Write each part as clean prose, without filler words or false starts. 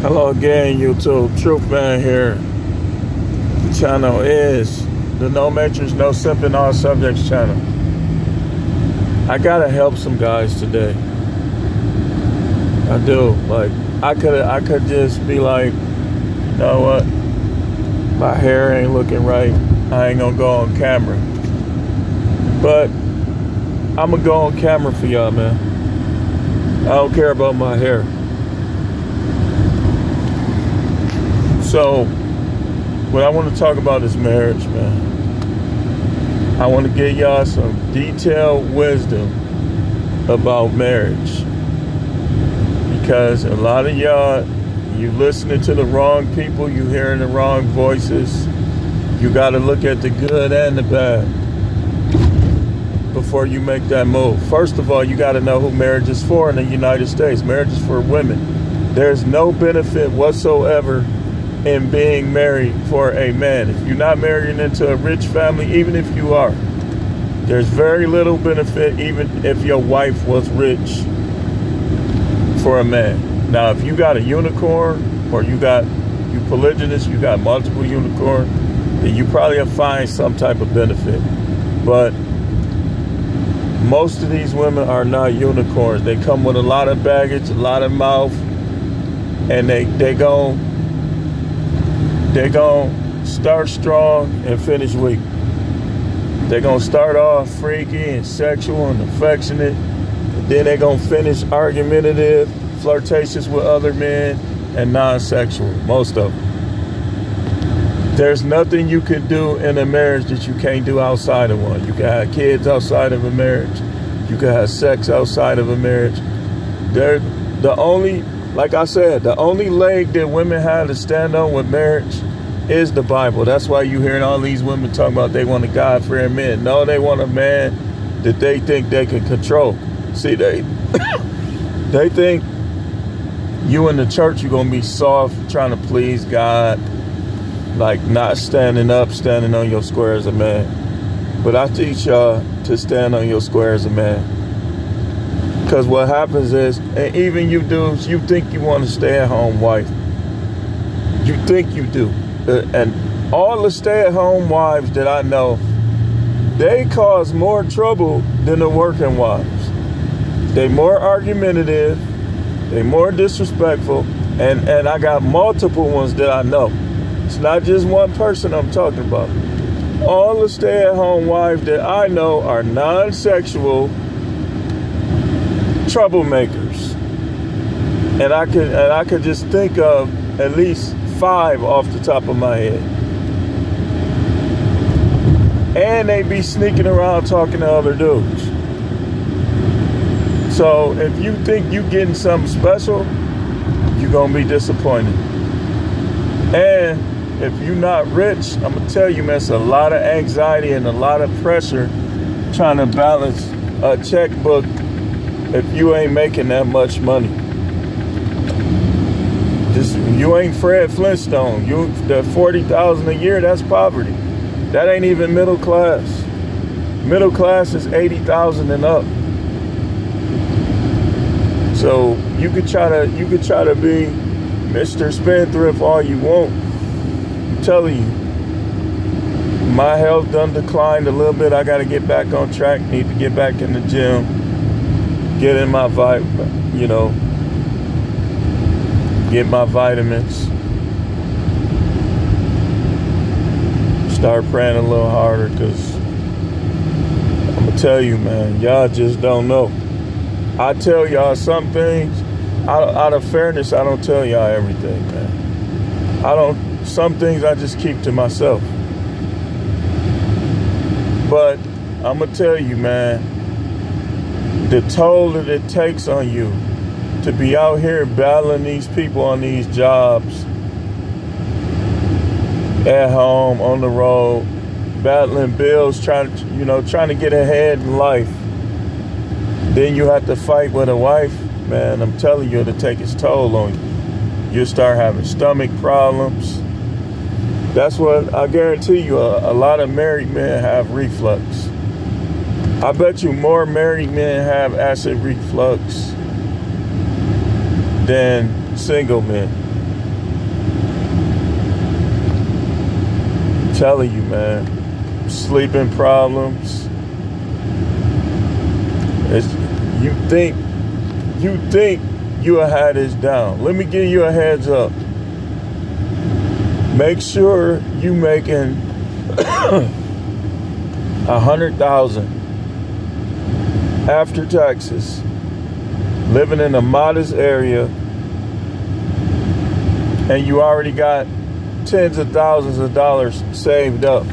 Hello again, YouTube. Truth Man here. The channel is the No Matrix, No Simping, All Subjects channel. I gotta help some guys today. I do. Like, I could just be like, you know what? My hair ain't looking right. I ain't gonna go on camera. But I'm gonna go on camera for y'all, man. I don't care about my hair. So, what I want to talk about is marriage, man. I want to give y'all some detailed wisdom about marriage. Because a lot of y'all, you listening to the wrong people, you hearing the wrong voices. You got to look at the good and the bad before you make that move. First of all, you got to know who marriage is for in the United States. Marriage is for women. There's no benefit whatsoever in being married for a man. If you're not marrying into a rich family, even if you are, there's very little benefit even if your wife was rich for a man. Now, if you got a unicorn or you polygynous, you got multiple unicorns, then you probably will find some type of benefit. But most of these women are not unicorns. They come with a lot of baggage, a lot of mouth, and they gon' start strong and finish weak. They're gonna start off freaky and sexual and affectionate, and then they're gonna finish argumentative, flirtatious with other men, and non-sexual, most of them. There's nothing you can do in a marriage that you can't do outside of one. You can have kids outside of a marriage. You can have sex outside of a marriage. Like I said, the only leg that women have to stand on with marriage is the Bible. That's why you hearing all these women talking about they want a God-fearing man. No, they want a man that they think they can control. See, they think you in the church, you're going to be soft, trying to please God, like not standing up, standing on your square as a man. But I teach y'all to stand on your square as a man. Because what happens is, and even you dudes, you think you want to stay-at-home wife. You think you do. And all the stay-at-home wives that I know, they cause more trouble than the working wives. They more argumentative, they more disrespectful, and I got multiple ones that I know. It's not just one person I'm talking about. All the stay-at-home wives that I know are non-sexual troublemakers, and I could just think of at least 5 off the top of my head. And they be sneaking around talking to other dudes. So if you think you getting something special, you're gonna be disappointed. And if you're not rich, I'm gonna tell you, man, it's a lot of anxiety and a lot of pressure trying to balance a checkbook if you ain't making that much money. You ain't Fred Flintstone. The $40,000 a year, that's poverty. That ain't even middle class. Middle class is $80,000 and up. So you could try to be Mr. Spendthrift all you want. I'm telling you, my health done declined a little bit. I got to get back on track. Need to get back in the gym. Get in my get my vitamins. Start praying a little harder, because I'm gonna tell you, man, y'all just don't know. I tell y'all some things out of fairness. I don't tell y'all everything, man. Some things I just keep to myself. But I'm gonna tell you, man, the toll that it takes on you to be out here battling these people on these jobs, at home, on the road, battling bills, trying to get ahead in life. Then you have to fight with a wife, man. I'm telling you, it'll take its toll on you. You'll start having stomach problems. That's what I guarantee you. A lot of married men have reflux. I bet you more married men have acid reflux than single men. telling you, man, sleeping problems. You think you'll have this down. Let me give you a heads up. Make sure you making 100,000 after taxes, living in a modest area, and you already got tens of thousands of dollars saved up.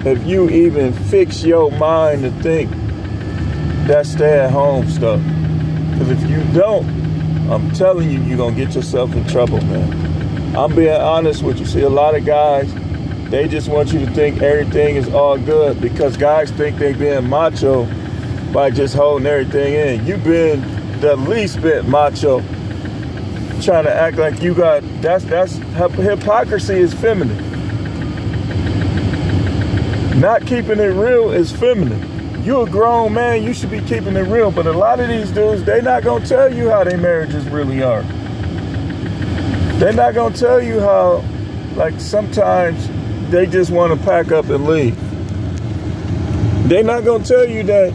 If you even fix your mind to think that stay-at-home stuff. Because if you don't, I'm telling you, you're going to get yourself in trouble, man. I'm being honest with you. See, a lot of guys, they just want you to think everything is all good because guys think they being macho by just holding everything in. You've been the least bit macho, trying to act like you got, that's hypocrisy is feminine. Not keeping it real is feminine. You a grown man, you should be keeping it real. But a lot of these dudes, they not gonna tell you how their marriages really are. They're not gonna tell you how, like, sometimes they just want to pack up and leave. They're not gonna tell you that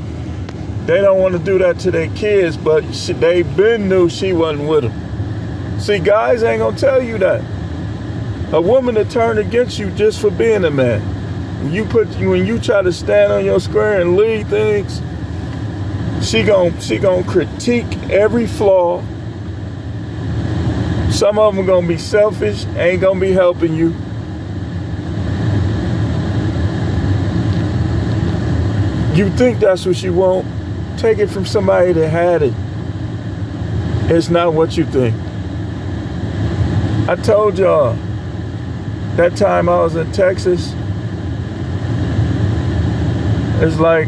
they don't want to do that to their kids, but they been knew she wasn't with them. See, guys ain't gonna tell you that. A woman to turn against you just for being a man. When you try to stand on your square and lead things, she gon' critique every flaw. Some of them gonna be selfish, ain't gonna be helping you. You think that's what you want? Take it from somebody that had it. It's not what you think. I told y'all that time I was in Texas. It's like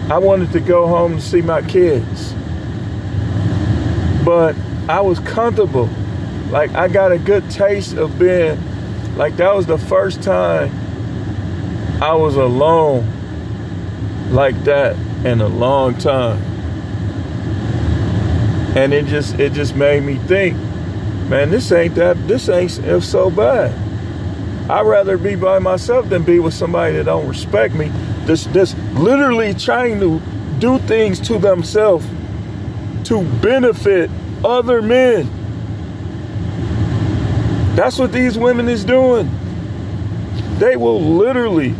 I wanted to go home to see my kids, but I was comfortable. Like, I got a good taste of being, like, that was the first time I was alone like that in a long time. And it just made me think, man, this ain't so bad. I'd rather be by myself than be with somebody that don't respect me. This literally trying to do things to themselves to benefit other men. That's what these women is doing. They will literally,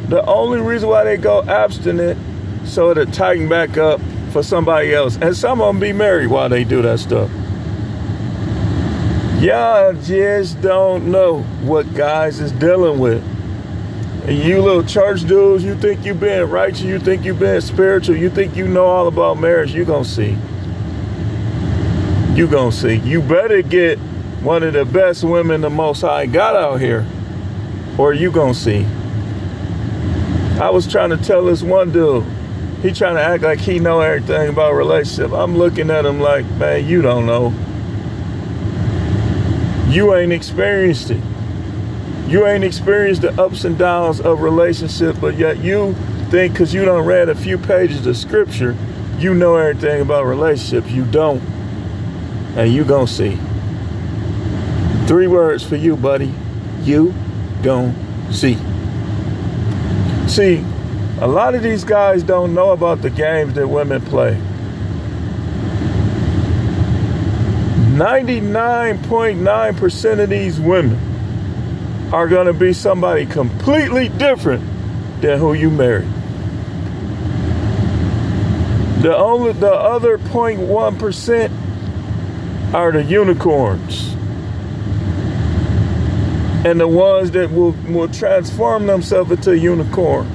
the only reason why they go abstinent so to tighten back up for somebody else. And some of them be married while they do that stuff. Y'all just don't know what guys is dealing with. And you little church dudes, you think you being righteous, you think you being spiritual, you think you know all about marriage, you gonna see. You gonna see. You better get one of the best women the Most High got out here, or you gonna see. I was trying to tell this one dude, he trying to act like he know everything about relationship. I'm looking at him like, man, you don't know. You ain't experienced it. You ain't experienced the ups and downs of relationship, but yet you think because you done read a few pages of scripture, you know everything about relationships. You don't. And you gonna see. 3 words for you, buddy. You gon' see. See, a lot of these guys don't know about the games that women play. 99.9% of these women are going to be somebody completely different than who you married. The other 0.1% are the unicorns. And the ones that will transform themselves into a unicorn.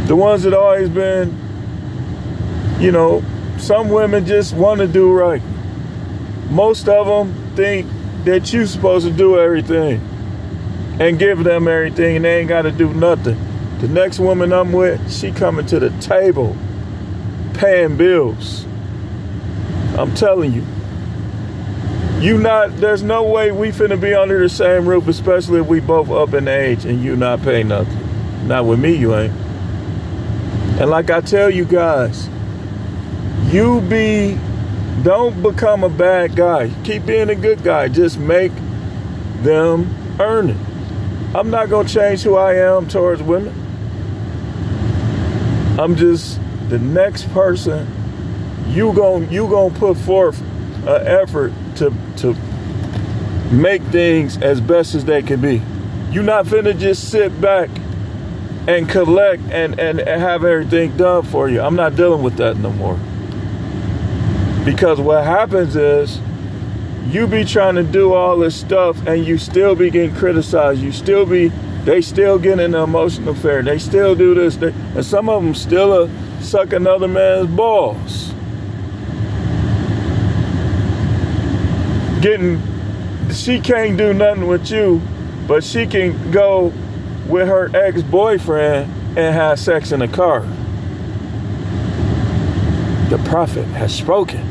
The ones that always been, you know, some women just want to do right. Most of them think that you're supposed to do everything and give them everything and they ain't got to do nothing. The next woman I'm with, she coming to the table, paying bills. I'm telling you. There's no way we finna be under the same roof, especially if we both up in age and you not pay nothing. Not with me, you ain't. And like I tell you guys, don't become a bad guy. Keep being a good guy. Just make them earning. I'm not going to change who I am towards women. I'm just the next person. You gon' put forth an effort to make things as best as they can be. You not finna just sit back and collect and have everything done for you. I'm not dealing with that no more. Because what happens is you be trying to do all this stuff and you still be getting criticized. They still get in the emotional affair. They still do this. And some of them still suck another man's balls. She can't do nothing with you, but she can go with her ex-boyfriend and have sex in a car. The prophet has spoken.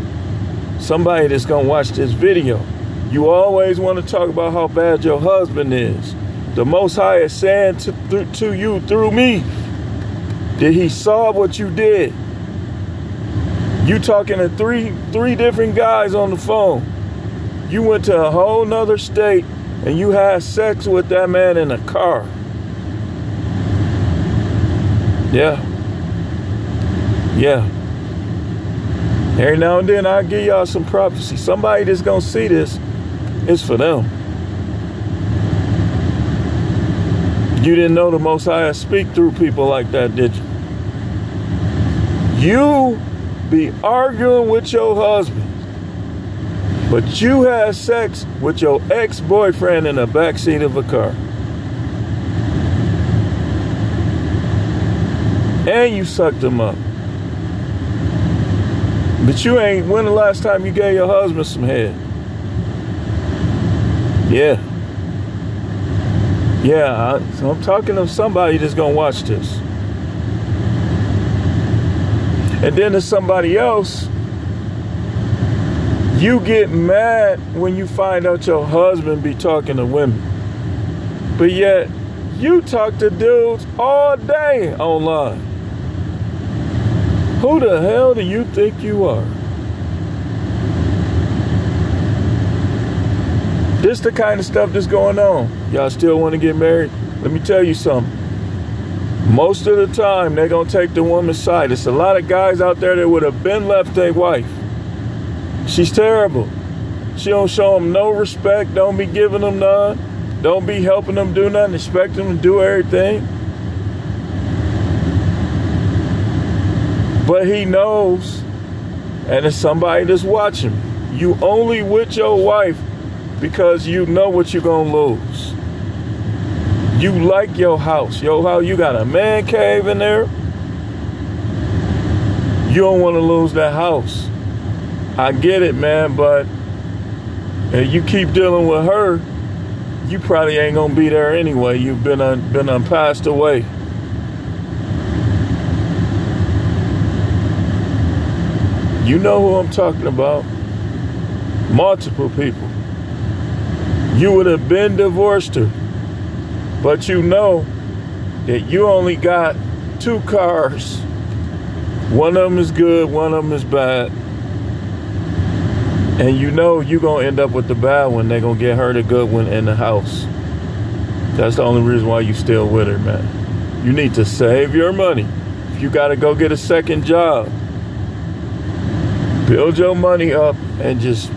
Somebody that's gonna watch this video. You always want to talk about how bad your husband is. The Most High is saying to you through me that he saw what you did. You talking to three different guys on the phone. You went to a whole nother state and you had sex with that man in a car. Yeah. Every now and then I'll give y'all some prophecy. Somebody that's gonna see this, it's for them. You didn't know the Most High speak through people like that, did you? You be arguing with your husband, but you had sex with your ex-boyfriend in the backseat of a car. And you sucked him up. But you ain't, when the last time you gave your husband some head? Yeah. So I'm talking to somebody that's gonna watch this. And then there's somebody else. You get mad when you find out your husband be talking to women. But yet, you talk to dudes all day online. Who the hell do you think you are? This the kind of stuff that's going on. Y'all still want to get married? Let me tell you something. Most of the time, they're going to take the woman's side. There's a lot of guys out there that would have been left their wife. She's terrible. She don't show them no respect. Don't be giving them none. Don't be helping them do nothing. Expect them to do everything. But he knows, and it's somebody that's watching. You only with your wife because you know what you're gonna lose. You like your house. You got a man cave in there. You don't want to lose that house. I get it, man, but if you keep dealing with her, you probably ain't gonna be there anyway. You've been passed away. You know who I'm talking about. Multiple people. You would have been divorced her, but you know that you only got 2 cars. One of them is good, one of them is bad. And you know you're going to end up with the bad one. They're going to get her the good one in the house. That's the only reason why you still with her, man. You need to save your money. If you got to go get a second job, build your money up and just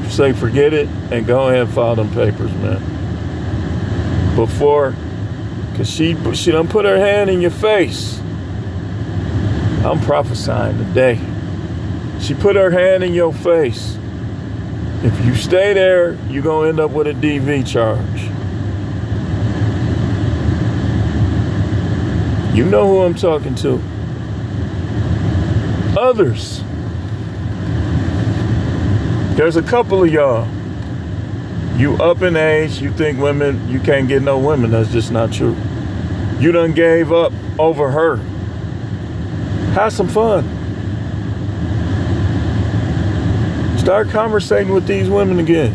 say forget it and go ahead and file them papers, man. Before, because she done put her hand in your face. I'm prophesying today. She put her hand in your face. If you stay there, you're going to end up with a DV charge. You know who I'm talking to. Others. There's a couple of y'all. You up in age, you think women, you can't get no women. That's just not true. You done gave up over her. Have some fun. Start conversating with these women again.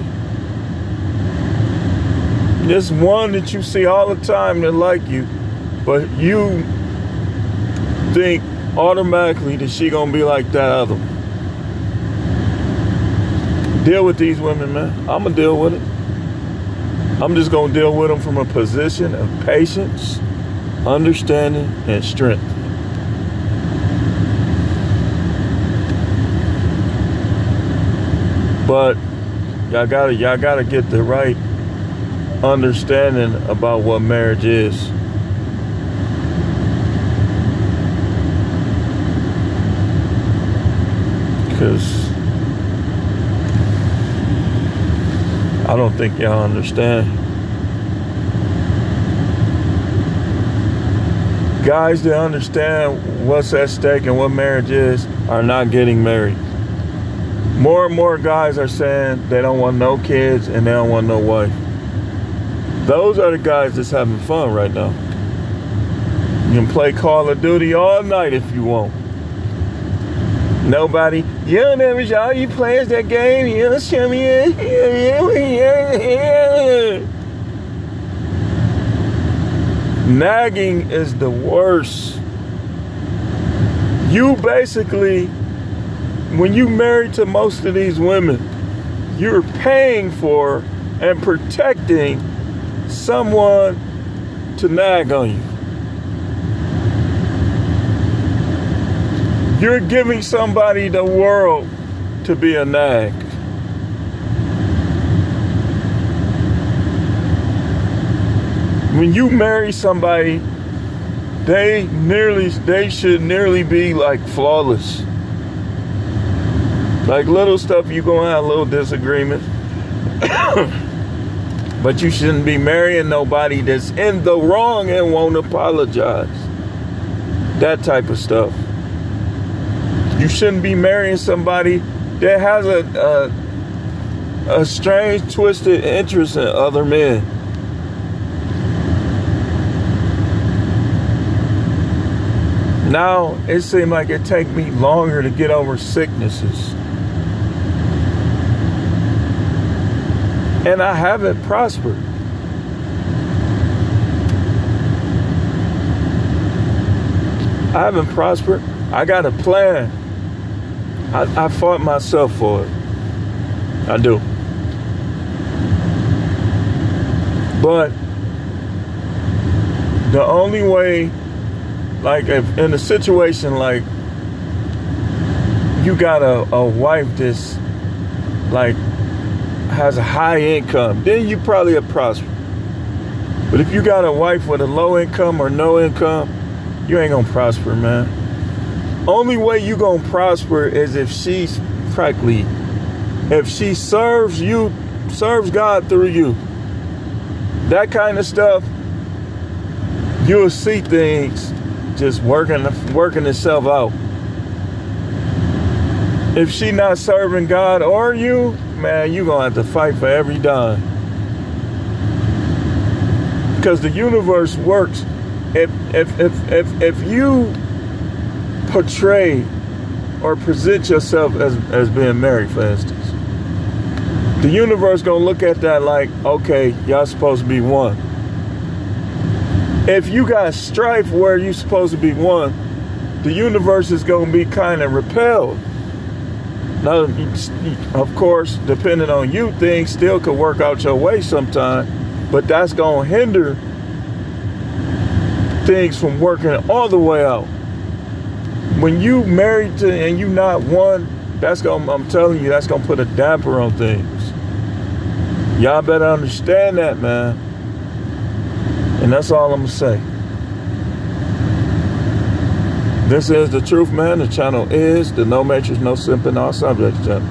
This one that you see all the time that like you, but you think automatically that she gonna be like that other one. Deal with these women, man. I'm gonna deal with it. I'm just going to deal with them from a position of patience, understanding, and strength. But y'all gotta get the right understanding about what marriage is. Because I don't think y'all understand. Guys that understand what's at stake and what marriage is are not getting married. More and more guys are saying they don't want no kids and they don't want no wife. Those are the guys that's having fun right now. You can play Call of Duty all night if you want. Nobody, you don't never show you players that game, you don't show me it. Nagging is the worst. You basically, when you married to most of these women, you're paying for and protecting someone to nag on you. You're giving somebody the world to be a nag. When you marry somebody, they should nearly be like flawless. Like little stuff, you gonna have a little disagreement. But you shouldn't be marrying nobody that's in the wrong and won't apologize. That type of stuff. You shouldn't be marrying somebody that has a strange, twisted interest in other men. Now, it seems like it takes me longer to get over sicknesses. And I haven't prospered. I haven't prospered. I got a plan. I fought myself for it. I do. But the only way, like if in a situation like you got a wife that's like has a high income, then you probably have prospered. But if you got a wife with a low income or no income, you ain't gonna prosper, man. Only way you gonna prosper is if she's practically, if she serves you, serves God through you. That kind of stuff, you'll see things just working itself out. If she not serving God or you, man, you gonna have to fight for every dime. Because the universe works. If you portray or present yourself as being married, for instance, the universe gonna look at that like, okay, y'all supposed to be one. If you got strife where you supposed to be one, the universe is gonna be kind of repelled. Now, of course, depending on you, things still could work out your way sometime, but that's gonna hinder things from working all the way out. When you married to and you not one, that's gonna, I'm telling you, that's gonna put a damper on things. Y'all better understand that, man. And that's all I'm gonna say. This is The Truth, man. The channel is the No Matrix, No Simping, All Subjects channel.